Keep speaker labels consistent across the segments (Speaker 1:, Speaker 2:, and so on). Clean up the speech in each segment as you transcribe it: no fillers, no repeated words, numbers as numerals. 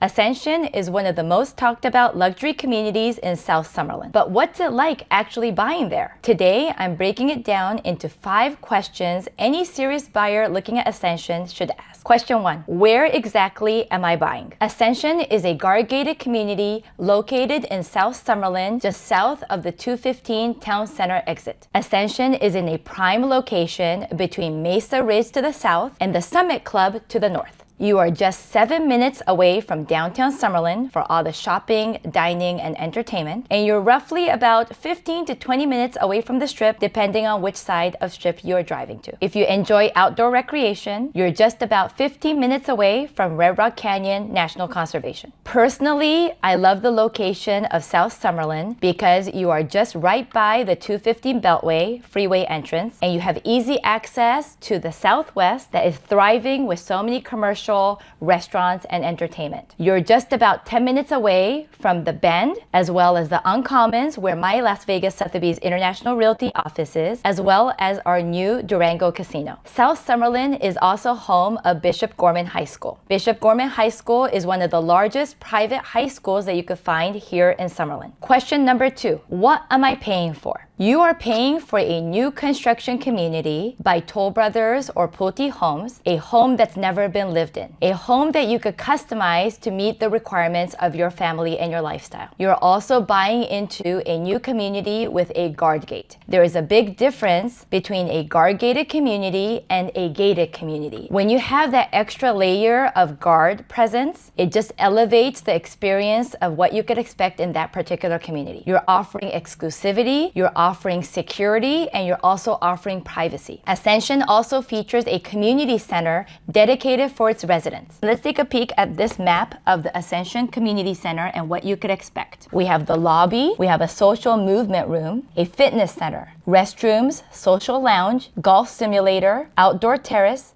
Speaker 1: Ascension is one of the most talked about luxury communities in South Summerlin. But what's it like actually buying there? Today, I'm breaking it down into 5 questions any serious buyer looking at Ascension should ask. Question 1. Where exactly am I buying? Ascension is a guard-gated community located in South Summerlin, just south of the 215 Town Center exit. Ascension is in a prime location between Mesa Ridge to the south and the Summit Club to the north. You are just 7 minutes away from downtown Summerlin for all the shopping, dining, and entertainment, and you're roughly about 15 to 20 minutes away from the strip depending on which side of strip you are driving to. If you enjoy outdoor recreation, you're just about 15 minutes away from Red Rock Canyon National Conservation. Personally, I love the location of South Summerlin because you are just right by the 215 Beltway freeway entrance, and you have easy access to the Southwest that is thriving with so many commercial restaurants and entertainment. You're just about 10 minutes away from the Bend, as well as the Uncommons, where my Las Vegas Sotheby's International Realty office is, as well as our new Durango Casino. South Summerlin is also home of Bishop Gorman High School. Bishop Gorman High School is one of the largest private high schools that you could find here in Summerlin. Question number 2. What am I paying for? You are paying for a new construction community by Toll Brothers or Pulte Homes, a home that's never been lived in, a home that you could customize to meet the requirements of your family and your lifestyle. You're also buying into a new community with a guard gate. There is a big difference between a guard gated community and a gated community. When you have that extra layer of guard presence, it just elevates the experience of what you could expect in that particular community. You're offering exclusivity, you're offering security, and you're also offering privacy. Ascension also features a community center dedicated for its residents. Let's take a peek at this map of the Ascension Community Center and what you could expect. We have the lobby, we have a social movement room, a fitness center, restrooms, social lounge, golf simulator, outdoor terrace,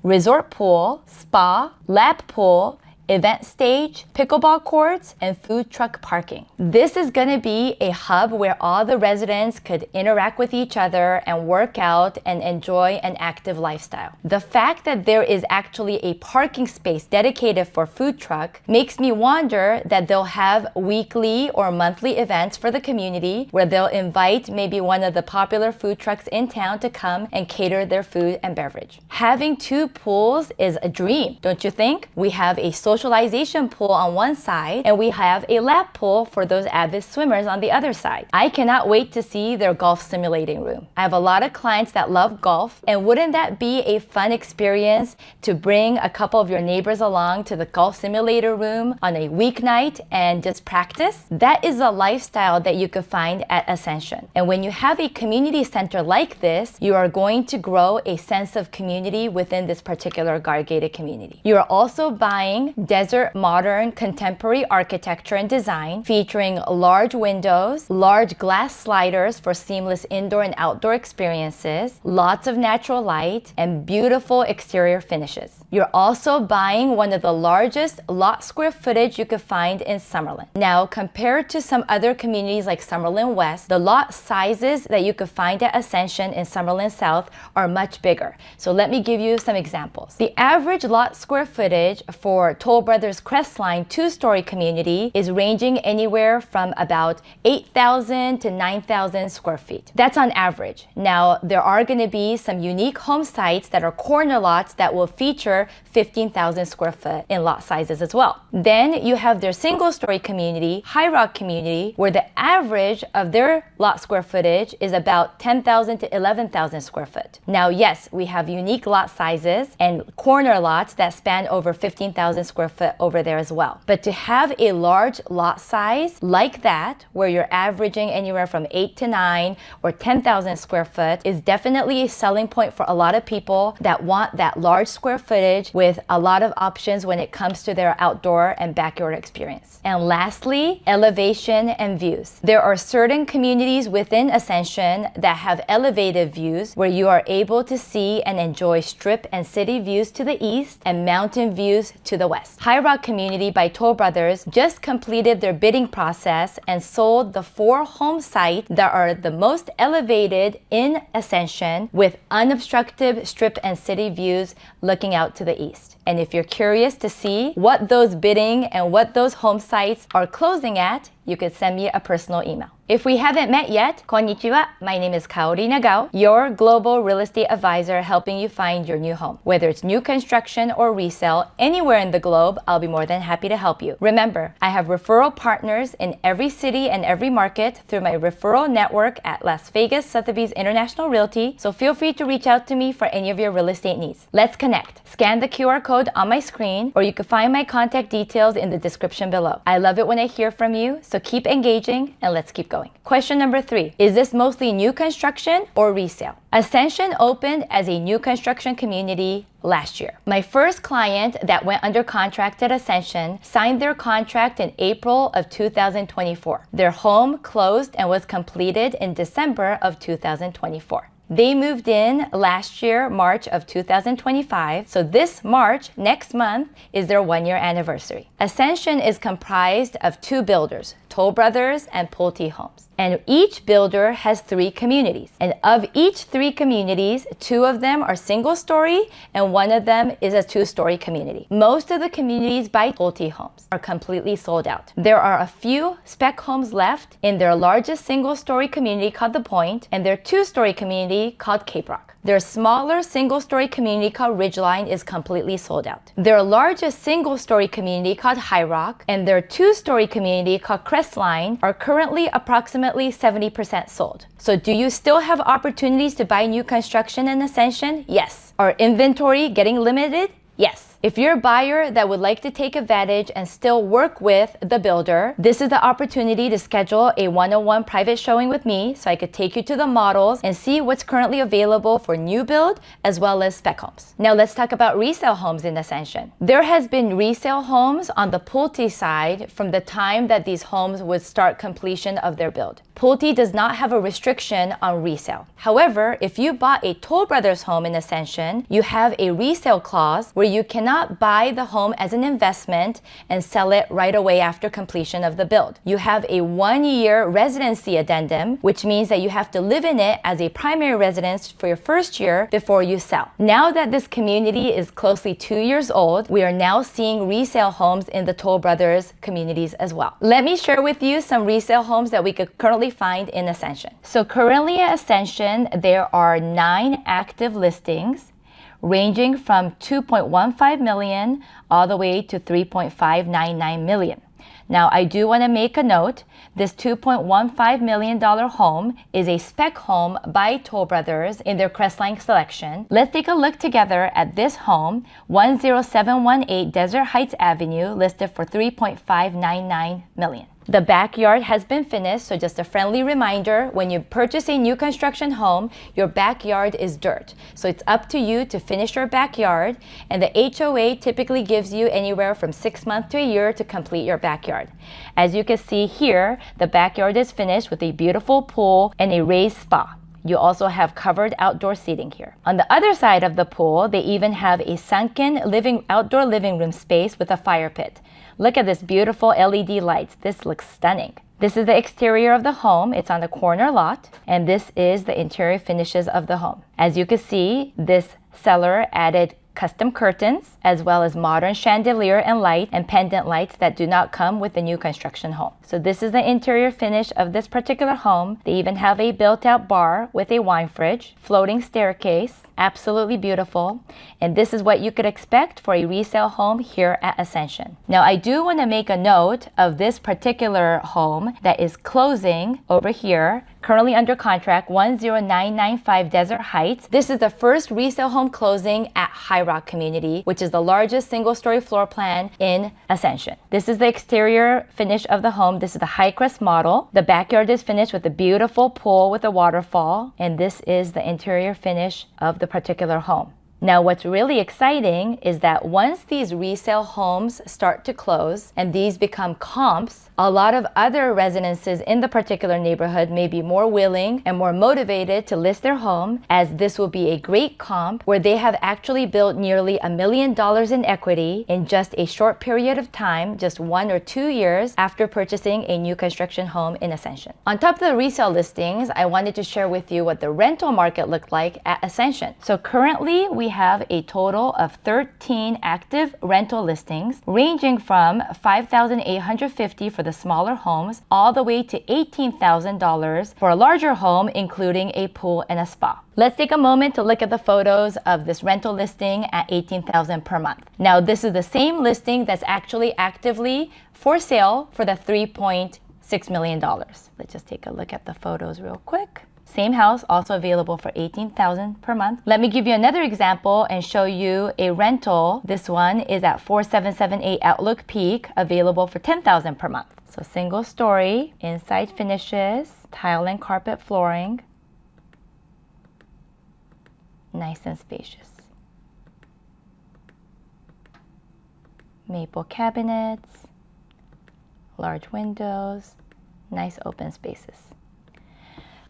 Speaker 1: resort pool, spa, lap pool, event stage, pickleball courts, and food truck parking. This is going to be a hub where all the residents could interact with each other and work out and enjoy an active lifestyle. The fact that there is actually a parking space dedicated for food truck makes me wonder that they'll have weekly or monthly events for the community where they'll invite maybe one of the popular food trucks in town to come and cater their food and beverage. Having 2 pools is a dream, don't you think? We have a socialization pool on one side, and we have a lap pool for those avid swimmers on the other side. I cannot wait to see their golf simulating room. I have a lot of clients that love golf, and wouldn't that be a fun experience to bring a couple of your neighbors along to the golf simulator room on a weeknight and just practice? That is a lifestyle that you could find at Ascension. And when you have a community center like this, you are going to grow a sense of community within this particular guard-gated community. You are also buying desert modern contemporary architecture and design featuring large windows, large glass sliders for seamless indoor and outdoor experiences, lots of natural light, and beautiful exterior finishes. You're also buying one of the largest lot square footage you could find in Summerlin. Now, compared to some other communities like Summerlin West, the lot sizes that you could find at Ascension in Summerlin South are much bigger. So let me give you some examples. The average lot square footage for Toll Brothers Crestline 2-story community is ranging anywhere from about 8,000 to 9,000 square feet. That's on average. Now, there are going to be some unique home sites that are corner lots that will feature 15,000 square foot in lot sizes as well. Then you have their single-story community, High Rock community, where the average of their lot square footage is about 10,000 to 11,000 square foot. Now, yes, we have unique lot sizes and corner lots that span over 15,000 square foot over there as well. But to have a large lot size like that, where you're averaging anywhere from 8 to 9 or 10,000 square foot, is definitely a selling point for a lot of people that want that large square footage with a lot of options when it comes to their outdoor and backyard experience. And lastly, elevation and views. There are certain communities within Ascension that have elevated views where you are able to see and enjoy strip and city views to the east and mountain views to the west. High Rock Community by Toll Brothers just completed their bidding process and sold the 4 home sites that are the most elevated in Ascension with unobstructed strip and city views looking out to the east. And if you're curious to see what those bidding and what those home sites are closing at, you could send me a personal email. If we haven't met yet, konnichiwa. My name is Kaori Nagao, your global real estate advisor helping you find your new home. Whether it's new construction or resale, anywhere in the globe, I'll be more than happy to help you. Remember, I have referral partners in every city and every market through my referral network at Las Vegas Sotheby's International Realty, so feel free to reach out to me for any of your real estate needs. Let's connect. Scan the QR code on my screen, or you can find my contact details in the description below. I love it when I hear from you, so keep engaging and let's keep going. Question number 3. Is this mostly new construction or resale? Ascension opened as a new construction community last year. My first client that went under contract at Ascension signed their contract in April of 2024. Their home closed and was completed in December of 2024. They moved in last year, March of 2025, so this March, next month, is their 1-year anniversary. Ascension is comprised of 2 builders, Toll Brothers and Pulte Homes. And each builder has 3 communities. And of each 3 communities, 2 of them are single-story and 1 of them is a 2-story community. Most of the communities by Pulte Homes are completely sold out. There are a few spec homes left in their largest single-story community called The Point and their 2-story community called Cape Rock. Their smaller single-story community called Ridgeline is completely sold out. Their largest single-story community called High Rock and their 2-story community called Crestline are currently approximately 70% sold. So do you still have opportunities to buy new construction in Ascension? Yes. Are inventory getting limited? Yes. If you're a buyer that would like to take advantage and still work with the builder, this is the opportunity to schedule a one-on-one private showing with me so I could take you to the models and see what's currently available for new build as well as spec homes. Now let's talk about resale homes in Ascension. There has been resale homes on the Pulte side from the time that these homes would start completion of their build. Pulte does not have a restriction on resale. However, if you bought a Toll Brothers home in Ascension, you have a resale clause where you cannot buy the home as an investment and sell it right away after completion of the build. You have a 1-year residency addendum, which means that you have to live in it as a primary residence for your first year before you sell. Now that this community is closely 2 years old, we are now seeing resale homes in the Toll Brothers communities as well. Let me share with you some resale homes that we could currently find in Ascension. So currently at Ascension, there are 9 active listings ranging from 2.15 million all the way to 3.599 million. Now, I do want to make a note. This $2.15 million home is a spec home by Toll Brothers in their Crestline selection. Let's take a look together at this home, 10718 Desert Heights Avenue, listed for $3.599 million. The backyard has been finished, so just a friendly reminder, when you purchase a new construction home, your backyard is dirt. So it's up to you to finish your backyard, and the HOA typically gives you anywhere from 6 months to a year to complete your backyard. As you can see here, the backyard is finished with a beautiful pool and a raised spa. You also have covered outdoor seating here. On the other side of the pool, they even have a sunken outdoor living room space with a fire pit. Look at this beautiful LED lights. This looks stunning. This is the exterior of the home. It's on the corner lot, and this is the interior finishes of the home. As you can see, this seller added custom curtains, as well as modern chandelier and light and pendant lights that do not come with the new construction home. So this is the interior finish of this particular home. They even have a built-out bar with a wine fridge, floating staircase, absolutely beautiful. And this is what you could expect for a resale home here at Ascension. Now, I do want to make a note of this particular home that is closing over here, currently under contract, 10995 Desert Heights. This is the first resale home closing at High Rock Community, which is the largest single-story floor plan in Ascension. This is the exterior finish of the home. This is the high crest model. The backyard is finished with a beautiful pool with a waterfall, and this is the interior finish of the particular home. Now, what's really exciting is that once these resale homes start to close and these become comps, a lot of other residences in the particular neighborhood may be more willing and more motivated to list their home, as this will be a great comp where they have actually built nearly $1 million in equity in just a short period of time, just 1 or 2 years after purchasing a new construction home in Ascension. On top of the resale listings, I wanted to share with you what the rental market looked like at Ascension. So currently we have a total of 13 active rental listings ranging from $5,850 for the smaller homes all the way to $18,000 for a larger home, including a pool and a spa. Let's take a moment to look at the photos of this rental listing at $18,000 per month. Now, this is the same listing that's actually actively for sale for the $3.6 million. Let's just take a look at the photos real quick. Same house, also available for $18,000 per month. Let me give you another example and show you a rental. This one is at 4778 Outlook Peak, available for $10,000 per month. So single story, inside finishes, tile and carpet flooring. Nice and spacious. Maple cabinets, large windows, nice open spaces.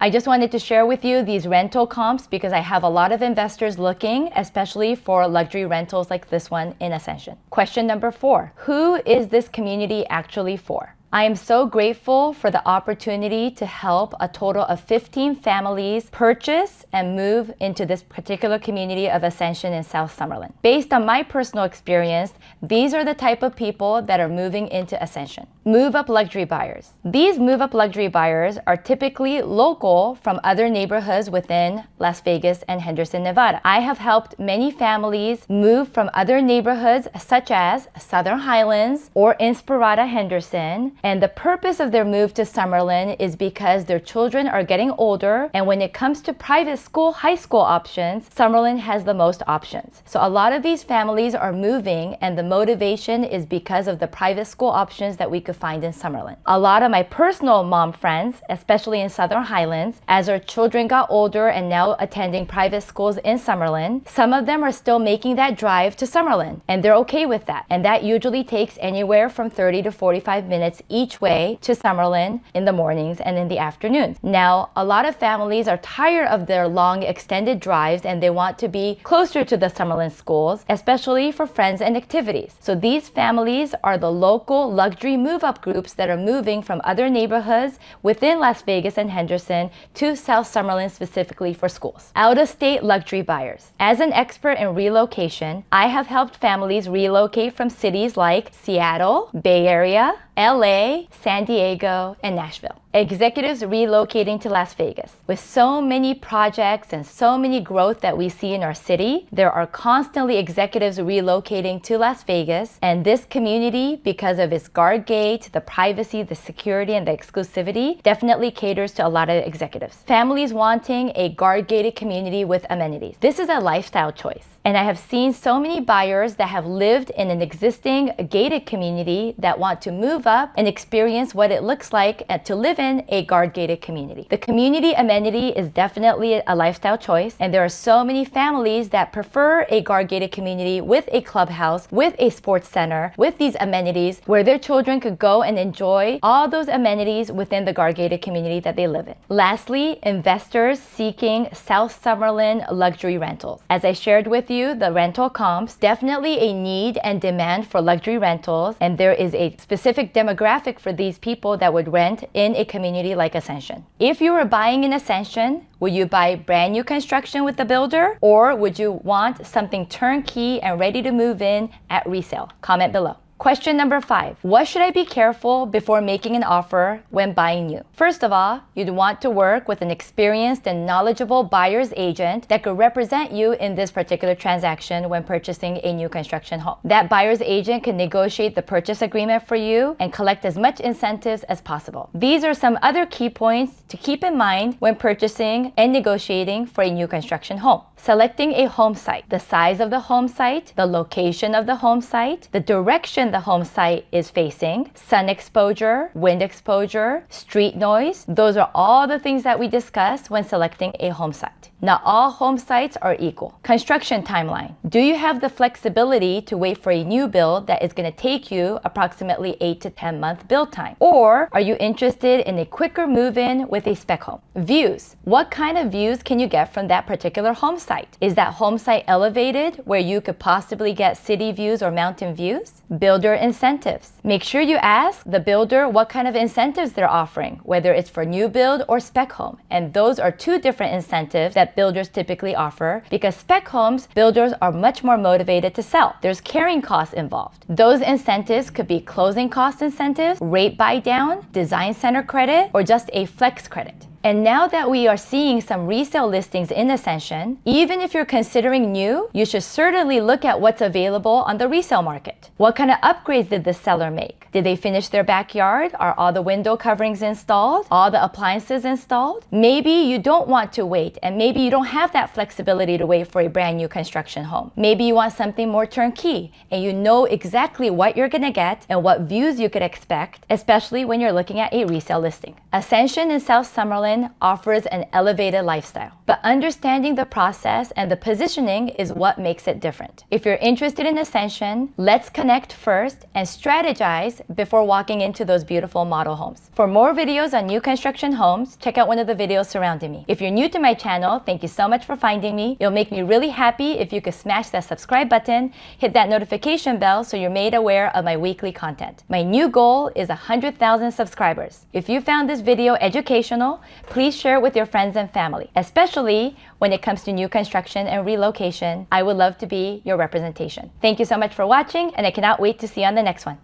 Speaker 1: I just wanted to share with you these rental comps because I have a lot of investors looking, especially for luxury rentals like this one in Ascension. Question number 4, who is this community actually for? I am so grateful for the opportunity to help a total of 15 families purchase and move into this particular community of Ascension in South Summerlin. Based on my personal experience, these are the type of people that are moving into Ascension. Move-up luxury buyers. These move-up luxury buyers are typically local from other neighborhoods within Las Vegas and Henderson, Nevada. I have helped many families move from other neighborhoods such as Southern Highlands or Inspirada, Henderson. And the purpose of their move to Summerlin is because their children are getting older, and when it comes to private school, high school options, Summerlin has the most options. So a lot of these families are moving, and the motivation is because of the private school options that we could find in Summerlin. A lot of my personal mom friends, especially in Southern Highlands, as our children got older and now attending private schools in Summerlin, some of them are still making that drive to Summerlin, and they're okay with that. And that usually takes anywhere from 30 to 45 minutes each way to Summerlin in the mornings and in the afternoons. Now, a lot of families are tired of their long extended drives and they want to be closer to the Summerlin schools, especially for friends and activities. So these families are the local luxury move-up groups that are moving from other neighborhoods within Las Vegas and Henderson to South Summerlin specifically for schools. Out-of-state luxury buyers. As an expert in relocation, I have helped families relocate from cities like Seattle, Bay Area, LA, San Diego, and Nashville. Executives relocating to Las Vegas. With so many projects and so many growth that we see in our city, there are constantly executives relocating to Las Vegas, and this community, because of its guard gate, the privacy, the security, and the exclusivity, definitely caters to a lot of executives. Families wanting a guard-gated community with amenities. This is a lifestyle choice. And I have seen so many buyers that have lived in an existing gated community that want to move up and experience what it looks like to live in a guard-gated community. The community amenity is definitely a lifestyle choice, and there are so many families that prefer a guard-gated community with a clubhouse, with a sports center, with these amenities where their children could go and enjoy all those amenities within the guard-gated community that they live in. Lastly, investors seeking South Summerlin luxury rentals. As I shared with you, the rental comps, definitely a need and demand for luxury rentals, and there is a specific demographic for these people that would rent in a community like Ascension. If you were buying in Ascension, would you buy brand new construction with the builder, or would you want something turnkey and ready to move in at resale? Comment below. Question number 5. What should I be careful before making an offer when buying new? First of all, you'd want to work with an experienced and knowledgeable buyer's agent that could represent you in this particular transaction when purchasing a new construction home. That buyer's agent can negotiate the purchase agreement for you and collect as much incentives as possible. These are some other key points to keep in mind when purchasing and negotiating for a new construction home. Selecting a home site, the size of the home site, the location of the home site, the direction the home site is facing, sun exposure, wind exposure, street noise. Those are all the things that we discuss when selecting a home site. Not all home sites are equal. Construction timeline. Do you have the flexibility to wait for a new build that is going to take you approximately 8 to 10 month build time? Or are you interested in a quicker move-in with a spec home? Views. What kind of views can you get from that particular home site? Is that home site elevated where you could possibly get city views or mountain views? Building builder incentives. Make sure you ask the builder what kind of incentives they're offering, whether it's for new build or spec home. And those are two different incentives that builders typically offer, because spec homes, builders are much more motivated to sell. There's carrying costs involved. Those incentives could be closing cost incentives, rate buy down, design center credit, or just a flex credit. And now that we are seeing some resale listings in Ascension, even if you're considering new, you should certainly look at what's available on the resale market. What kind of upgrades did the seller make? Did they finish their backyard? Are all the window coverings installed? All the appliances installed? Maybe you don't want to wait, and maybe you don't have that flexibility to wait for a brand new construction home. Maybe you want something more turnkey, and you know exactly what you're gonna get and what views you could expect, especially when you're looking at a resale listing. Ascension in South Summerlin offers an elevated lifestyle, but understanding the process and the positioning is what makes it different. If you're interested in Ascension, let's connect first and strategize before walking into those beautiful model homes. For more videos on new construction homes, check out one of the videos surrounding me. If you're new to my channel, thank you so much for finding me. It'll make me really happy if you could smash that subscribe button, hit that notification bell so you're made aware of my weekly content. My new goal is 100,000 subscribers. If you found this video educational, please share it with your friends and family, especially when it comes to new construction and relocation. I would love to be your representation. Thank you so much for watching, and I cannot wait to see you on the next one.